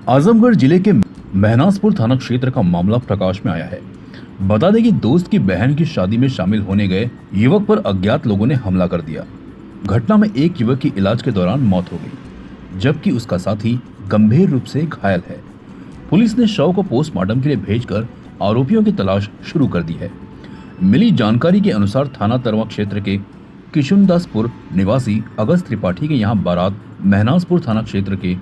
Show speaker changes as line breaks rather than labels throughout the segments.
आजमगढ़ जिले के महनाजपुर थाना क्षेत्र का मामला प्रकाश में आया है। बता दें कि दोस्त की बहन की शादी में शामिल होने गए युवक पर अज्ञात लोगों ने हमला कर दिया। घटना में एक युवक की इलाज के दौरान मौत हो गई, जबकि उसका साथी गंभीर रूप से घायल है। पुलिस ने शव को पोस्टमार्टम के लिए भेजकर आरोपियों की तलाश शुरू कर दी है। मिली जानकारी के अनुसार थाना तरवा क्षेत्र के किशुनदासपुर निवासी अगस्त त्रिपाठी के यहाँ बारात महनाजपुर थाना क्षेत्र के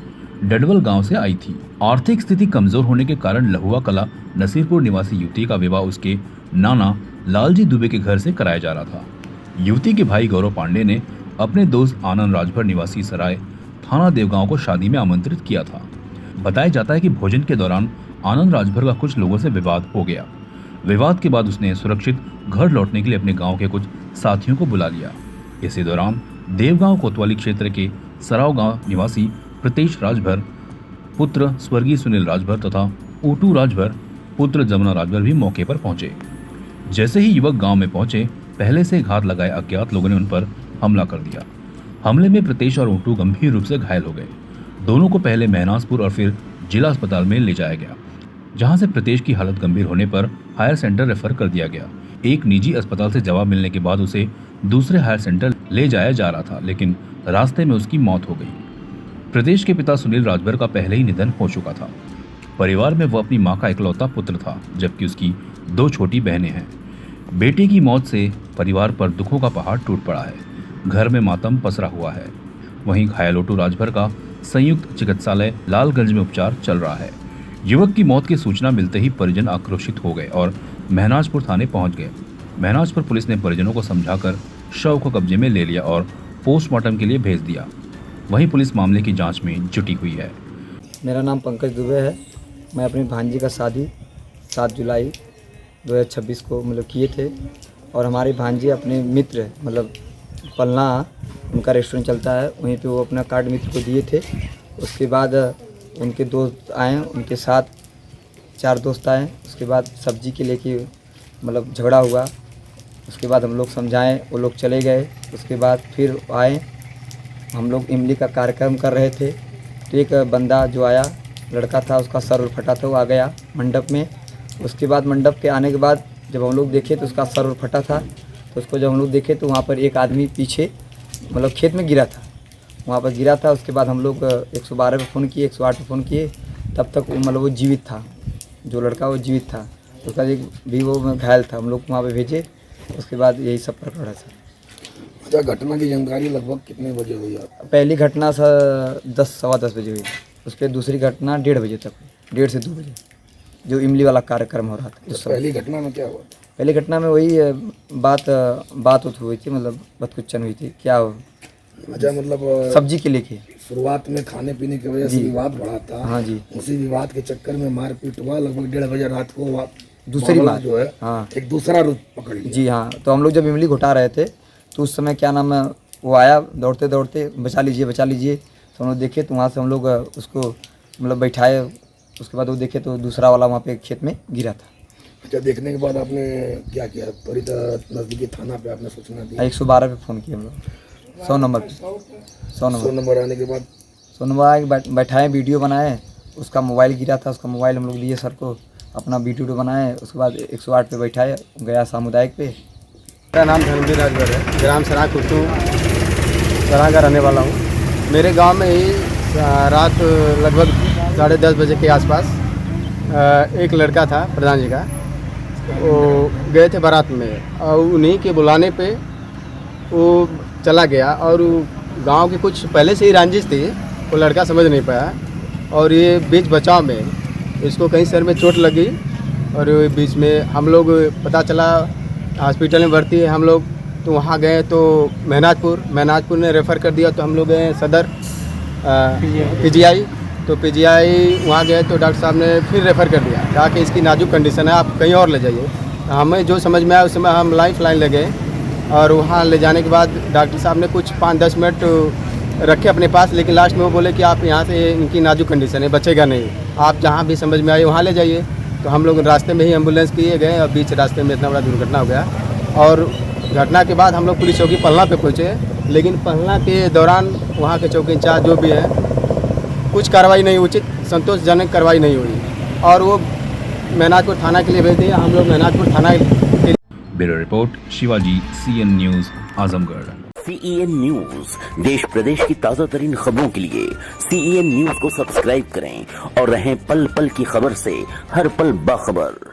डडवल गांव से आई थी। आर्थिक स्थिति कमजोर होने के कारण लहुआ कला नसीरपुर निवासी युवती का विवाह उसके नाना लालजी दुबे के घर से कराया जा रहा था। युवती के भाई गौरव पांडे ने अपने दोस्त आनंद राजभर निवासी सराय थाना देवगांव को शादी में आमंत्रित किया था। बताया जाता है कि भोजन के दौरान आनंद राजभर का कुछ लोगों से विवाद हो गया। विवाद के बाद उसने सुरक्षित घर लौटने के लिए अपने गांव के कुछ साथियों को बुला लिया। इसी दौरान देवगांव कोतवाली क्षेत्र के सराव गांव निवासी प्रतेश राजभर पुत्र स्वर्गीय सुनील राजभर तथा ऊटू राजभर पुत्र जमुना राजभर भी मौके पर पहुंचे। जैसे ही युवक गांव में पहुंचे, पहले से घात लगाए अज्ञात लोगों ने उन पर हमला कर दिया। हमले में प्रतेश और ऊटू गंभीर रूप से घायल हो गए। दोनों को पहले महनाजपुर और फिर जिला अस्पताल में ले जाया गया, जहां से प्रतेश की हालत गंभीर होने पर हायर सेंटर रेफर कर दिया गया। एक निजी अस्पताल से जवाब मिलने के बाद उसे दूसरे हायर सेंटर ले जाया जा रहा था, लेकिन रास्ते में उसकी मौत हो गई। प्रदेश के पिता सुनील राजभर का पहले ही निधन हो चुका था। परिवार में वो अपनी मां का इकलौता पुत्र था, जबकि उसकी 2 छोटी बहनें हैं। बेटे की मौत से परिवार पर दुखों का पहाड़ टूट पड़ा है। घर में मातम पसरा हुआ है। वहीं घायल ऊटू राजभर का संयुक्त चिकित्सालय लालगंज में उपचार चल रहा है। युवक की मौत की सूचना मिलते ही परिजन आक्रोशित हो गए और महनाजपुर थाने पहुंच गए। महनाजपुर पुलिस ने परिजनों को समझाकर शव को कब्जे में ले लिया और पोस्टमार्टम के लिए भेज दिया। वहीं पुलिस मामले की जांच में जुटी हुई है।
मेरा नाम पंकज दुबे है। मैं अपनी भांजी का शादी 7 जुलाई 2026 को किए थे और हमारी भांजी अपने मित्र पलना उनका रेस्टोरेंट चलता है, वहीं पे वो अपना कार्ड मित्र को दिए थे। उसके बाद उनके दोस्त आए, उनके साथ 4 दोस्त आए। उसके बाद सब्जी के लेके झगड़ा हुआ। उसके बाद हम लोग समझाएं, वो लोग चले गए। उसके बाद फिर आए, हम लोग इमली का कार्यक्रम कर रहे थे तो एक बंदा जो आया, लड़का था, उसका सर फटा था, वो आ गया मंडप में। उसके बाद मंडप के आने के बाद जब हम लोग देखे तो उसका सर फटा था, तो उसको जब हम लोग देखे तो वहाँ पर एक आदमी पीछे खेत में गिरा था, वहाँ पर गिरा था। उसके बाद हम लोग 112 पे फ़ोन किए, 108 पे फ़ोन किए, तब तक वो जीवित था। जो लड़का वो जीवित था, उसका एक भी वो घायल था। हम लोग वहाँ पे भेजे। उसके बाद यही सब प्रकरण है सर।
अच्छा, घटना की जानकारी लगभग कितने बजे हुई आप?
पहली घटना सर 10 सवा 10 बजे हुई। उसके दूसरी घटना 1:30 बजे तक, 1:30 से 2 बजे, जो इमली वाला कार्यक्रम हो रहा था।
तो पहली घटना में क्या हुआ?
पहली घटना में वही बात हुई थी, बदकुच्चन हुई थी। क्या हो?
अच्छा,
सब्जी के लेके
शुरुआत में खाने पीने की वजह से विवाद बढ़ा था।
हाँ जी।
उसी विवाद के चक्कर में मारपीट हुआ। लगभग 1:30 बजे रात को
दूसरी बात
जो है, हाँ, एक दूसरा रूप पकड़ लिया।
जी हाँ। तो हम लोग जब इमली घुटा रहे थे तो उस समय क्या नाम है, वो आया दौड़ते दौड़ते, बचा लीजिए। तो हम लोग देखे तो वहाँ से हम लोग उसको बैठाए। उसके बाद वो देखे तो दूसरा वाला वहाँ पे खेत में गिरा था।
अच्छा, देखने के बाद आपने क्या किया? त्वरित नज़दीकी थाना पे आपने सूचना दी?
112 पे फ़ोन किया हम लोग, 100 नंबर पे। 100
नंबर आने के बाद
100 नंबर आके बैठाए, वीडियो बनाए। उसका मोबाइल गिरा था, उसका मोबाइल हम लोग लिए सर को, अपना वीडियो बनाए। उसके बाद 108 पे बैठाए, गया सामुदायिक पे।
मेरा नाम धर्मवीर राजभर है। ग्राम सराय कुट्टू सराय का रहने वाला हूँ। मेरे गांव में ही रात लगभग 10:30 बजे के आसपास एक लड़का था प्रधान जी का, वो गए थे बारात में और उन्हीं के बुलाने पे वो चला गया। और गांव के कुछ पहले से ही रंजिश थी, वो लड़का समझ नहीं पाया और ये बीच बचाव में इसको कहीं सर में चोट लगी। और बीच में हम लोग पता चला हॉस्पिटल में भर्ती है हम लोग, तो वहाँ गए तो महनाजपुर ने रेफ़र कर दिया। तो हम लोग गए सदर PGI, तो PGI वहाँ गए तो डॉक्टर साहब ने फिर रेफ़र कर दिया, कहा कि इसकी नाजुक कंडीशन है, आप कहीं और ले जाइए। हमें जो समझ में आया उस समय हम लाइन ले गए और वहाँ ले जाने के बाद डॉक्टर साहब ने कुछ 5-10 मिनट रखे अपने पास, लेकिन लास्ट में वो बोले कि आप यहाँ से, इनकी नाजुक कंडीशन है, बचेगा नहीं, आप जहाँ भी समझ में आए वहाँ ले जाइए। तो हम लोग रास्ते में ही एम्बुलेंस किए गए और बीच रास्ते में इतना बड़ा दुर्घटना हो गया। और घटना के बाद हम लोग पुलिस चौकी पलना पे पहुँचे, लेकिन पलना के दौरान वहाँ के चौकी इंचार्ज जो भी है कुछ कार्रवाई नहीं, उचित संतोषजनक कार्रवाई नहीं हुई और वो मेहनाजपुर थाना के लिए भेज दिया। हम लोग मेहनाजपुर थाना के
bureau report Shivaji, CN news, Azamgarh.
CEN news देश प्रदेश की ताजा तरीन खबरों के लिए CEN न्यूज को सब्सक्राइब करें और रहें पल पल की खबर से हर पल बाखबर।